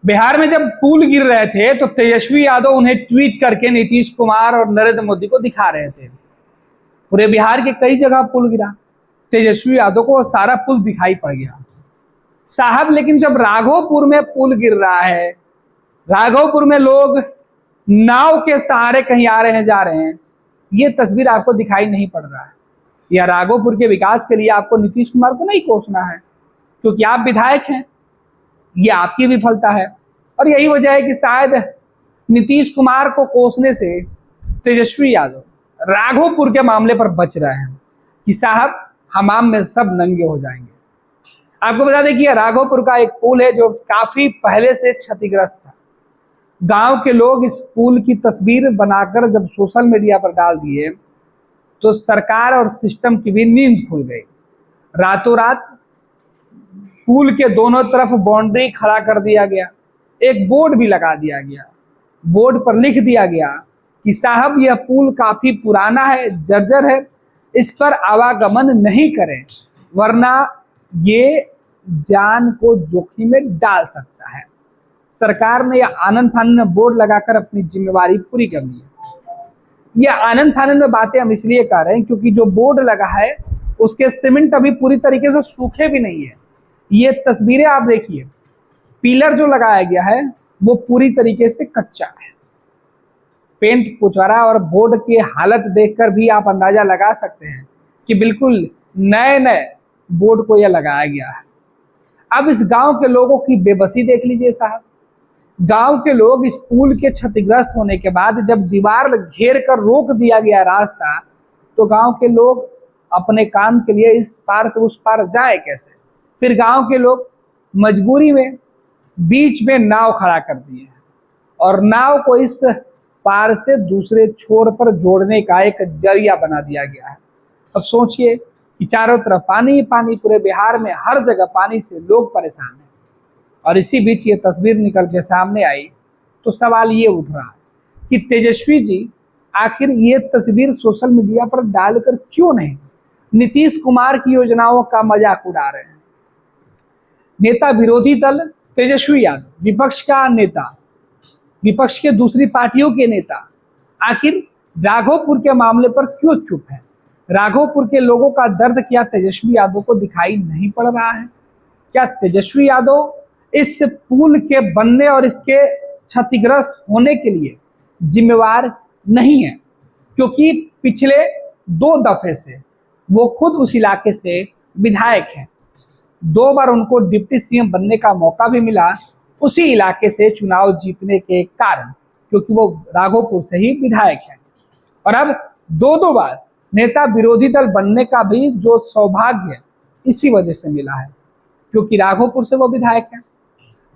बिहार में जब पुल गिर रहे थे तो तेजस्वी यादव उन्हें ट्वीट करके नीतीश कुमार और नरेंद्र मोदी को दिखा रहे थे। पूरे बिहार के कई जगह पुल गिरा, तेजस्वी यादव को सारा पुल दिखाई पड़ गया साहब। लेकिन जब राघोपुर में पुल गिर रहा है, राघोपुर में लोग नाव के सहारे कहीं आ रहे हैं जा रहे हैं, ये तस्वीर आपको दिखाई नहीं पड़ रहा है। या राघोपुर के विकास के लिए आपको नीतीश कुमार को नहीं कोसना है क्योंकि आप विधायक हैं, ये आपकी विफलता है। और यही वजह है कि शायद नीतीश कुमार को कोसने से तेजस्वी यादव राघोपुर के मामले पर बच रहे हैं कि साहब हमाम में सब नंगे हो जाएंगे। आपको बता दें कि राघोपुर का एक पुल है जो काफी पहले से क्षतिग्रस्त था। गांव के लोग इस पुल की तस्वीर बनाकर जब सोशल मीडिया पर डाल दिए तो सरकार और सिस्टम की भी नींद खुल गई। रातों रात पुल के दोनों तरफ बाउंड्री खड़ा कर दिया गया, एक बोर्ड भी लगा दिया गया। बोर्ड पर लिख दिया गया कि साहब यह पुल काफी पुराना है, जर्जर है, इस पर आवागमन नहीं करें वरना ये जान को जोखिम में डाल सकता है। सरकार ने यह आनन फानन में बोर्ड लगाकर अपनी जिम्मेवारी पूरी कर ली है। यह आनन फानन में बातें हम इसलिए कर रहे हैं क्योंकि जो बोर्ड लगा है उसके सीमेंट अभी पूरी तरीके से सूखे भी नहीं है। ये तस्वीरें आप देखिए, पिलर जो लगाया गया है वो पूरी तरीके से कच्चा है। पेंट पुचारा और बोर्ड की हालत देखकर भी आप अंदाजा लगा सकते हैं कि बिल्कुल नए नए बोर्ड को यह लगाया गया है। अब इस गांव के लोगों की बेबसी देख लीजिए साहब। गांव के लोग इस पुल के क्षतिग्रस्त होने के बाद जब दीवार घेर कर रोक दिया गया रास्ता, तो गांव के लोग अपने काम के लिए इस पार से उस पार जाए कैसे। फिर गांव के लोग मजबूरी में बीच में नाव खड़ा कर दिए और नाव को इस पार से दूसरे छोर पर जोड़ने का एक जरिया बना दिया गया है। अब सोचिए कि चारों तरफ पानी ही पानी, पूरे बिहार में हर जगह पानी से लोग परेशान हैं। और इसी बीच ये तस्वीर निकल के सामने आई तो सवाल ये उठ रहा है कि तेजस्वी जी आखिर ये तस्वीर सोशल मीडिया पर डालकर क्यों नहीं नीतीश कुमार की योजनाओं का मजाक उड़ा रहे हैं। नेता विरोधी दल तेजस्वी यादव, विपक्ष का नेता, विपक्ष के दूसरी पार्टियों के नेता आखिर राघोपुर के मामले पर क्यों चुप है। राघोपुर के लोगों का दर्द क्या तेजस्वी यादव को दिखाई नहीं पड़ रहा है? क्या तेजस्वी यादव इस पुल के बनने और इसके क्षतिग्रस्त होने के लिए जिम्मेवार नहीं है? क्योंकि पिछले 2 दफे से वो खुद उस इलाके से विधायक हैं। 2 बार उनको डिप्टी सीएम बनने का मौका भी मिला उसी इलाके से चुनाव जीतने के कारण, क्योंकि वो राघोपुर से ही विधायक है। और अब 2 बार नेता विरोधी दल बनने का भी जो सौभाग्य इसी वजह से मिला है क्योंकि राघोपुर से वो विधायक है।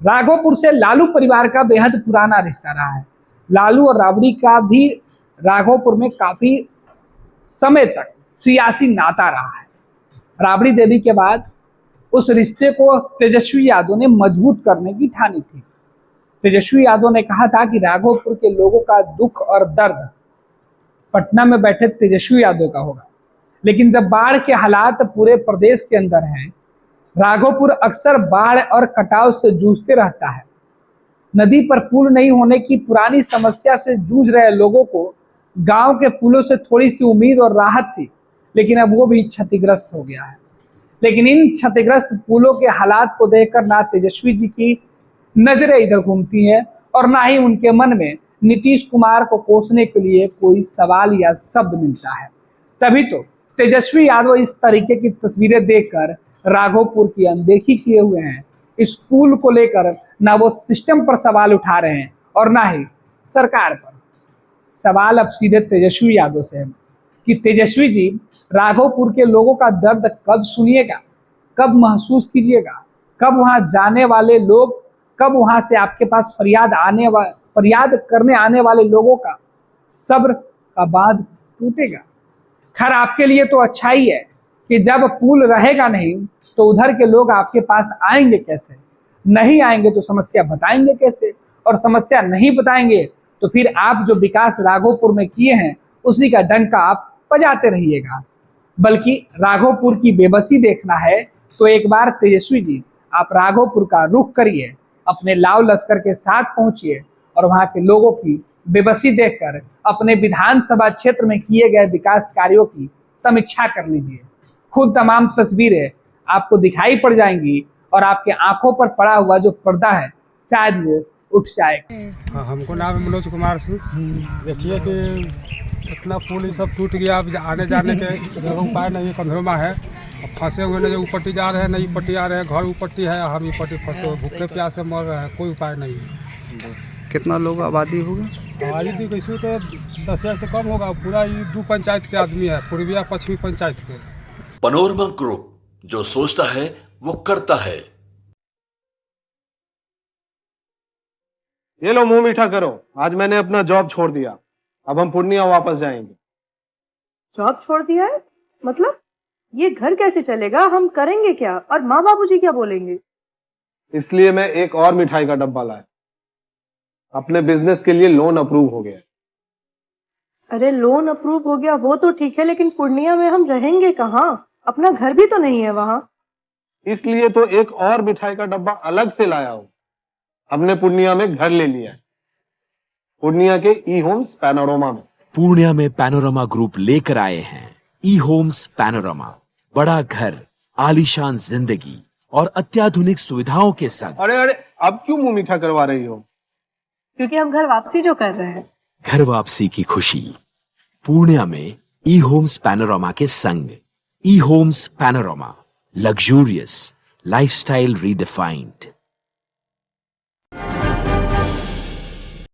राघोपुर से लालू परिवार का बेहद पुराना रिश्ता रहा है। लालू और राबड़ी का भी राघोपुर में काफी समय तक सियासी नाता रहा है। राबड़ी देवी के बाद उस रिश्ते को तेजस्वी यादव ने मजबूत करने की ठानी थी। तेजस्वी यादव ने कहा था कि राघोपुर के लोगों का दुख और दर्द पटना में बैठे तेजस्वी यादव का होगा। लेकिन जब बाढ़ के हालात पूरे प्रदेश के अंदर हैं, राघोपुर अक्सर बाढ़ और कटाव से जूझते रहता है। नदी पर पुल नहीं होने की पुरानी समस्या से जूझ रहे लोगों को गांव के पुलों से थोड़ी सी उम्मीद और राहत थी, लेकिन अब वो भी क्षतिग्रस्त हो गया है। लेकिन इन क्षतिग्रस्त पुलों के हालात को देखकर ना तेजस्वी जी की नजरें इधर घूमती हैं और ना ही उनके मन में नीतीश कुमार को कोसने के लिए कोई सवाल या शब्द मिलता है। तभी तो तेजस्वी यादव इस तरीके की तस्वीरें देखकर राघोपुर की अनदेखी किए हुए हैं। इस पुल को लेकर ना वो सिस्टम पर सवाल उठा रहे हैं और ना ही सरकार पर। सवाल अब सीधे तेजस्वी यादव से है कि तेजस्वी जी राघोपुर के लोगों का दर्द कब सुनिएगा, कब महसूस कीजिएगा, कब वहां जाने वाले लोग, कब वहां से आपके पास फरियाद करने आने वाले लोगों का सब्र का बांध टूटेगा। खैर आपके लिए तो अच्छा ही है कि जब पुल रहेगा नहीं तो उधर के लोग आपके पास आएंगे कैसे, नहीं आएंगे तो समस्या बताएंगे कैसे, और समस्या नहीं बताएंगे तो फिर आप जो विकास राघोपुर में किए हैं उसी का डंका आप बजाते रहिएगा। बल्कि राघोपुर की बेबसी देखना है तो एक बार तेजस्वी जी आप राघोपुर का रुख करिए, अपने लाव लश्कर के साथ पहुंचिए और वहां के लोगों की बेबसी देखकर अपने विधानसभा क्षेत्र में किए गए विकास कार्यों की समीक्षा कर लीजिए। खुद तमाम तस्वीरें आपको दिखाई पड़ जाएंगी और आपके आंखों पर पड़ा हुआ जो पर्दा है शायद वो उठ जाएगा। हाँ, हमको नाम है मनोज कुमार सिंह। देखिए कि इतना पुल ये सब टूट गया, अब आने जाने के जगह उपाय नहीं है, कंधरमा है। अब फंसे हुए नहीं, ऊपट्टी जा रहे हैं, नहीं ऊपट्टी आ रहे हैं, घर ऊपट्टी है, हम ऊपट्टी फंसे हुए भूखे प्यासे मर रहे हैं, कोई उपाय नहीं है। कितना लोग आबादी होगा? आबादी तो कैसे तो 10,000 से कम होगा। पूरा ये 2 पंचायत के आदमी है, पूर्विया पश्चिमी पंचायत के। पैनोरमा ग्रुप, जो सोचता है वो करता है। ये लो मुंह मीठा करो, आज मैंने अपना जॉब छोड़ दिया, अब हम पूर्णिया वापस जाएंगे। जॉब छोड़ दिया है? मतलब ये घर कैसे चलेगा? हम करेंगे क्या? और माँ बाबूजी क्या बोलेंगे? इसलिए मैं एक और मिठाई का डब्बा लाया। अपने बिजनेस के लिए लोन अप्रूव हो गया। अरे लोन अप्रूव हो गया वो तो ठीक है, लेकिन पूर्णिया में हम रहेंगे कहाँ? अपना घर भी तो नहीं है वहाँ। इसलिए तो एक और मिठाई का डब्बा अलग से लाया हूँ। हमने पूर्णिया में घर ले लिया है, पूर्णिया के ई होम्स पैनोरमा में। पूर्णिया में पैनोरमा ग्रुप लेकर आए हैं ई होम्स पैनोरमा। बड़ा घर, आलीशान जिंदगी और अत्याधुनिक सुविधाओं के संग। अरे अरे, अब क्यों मुंह मीठा करवा रही हो? क्योंकि हम घर वापसी जो कर रहे हैं। घर वापसी की खुशी पूर्णिया में ई होम्स पैनोरमा के संग। E homes panorama, luxurious lifestyle redefined.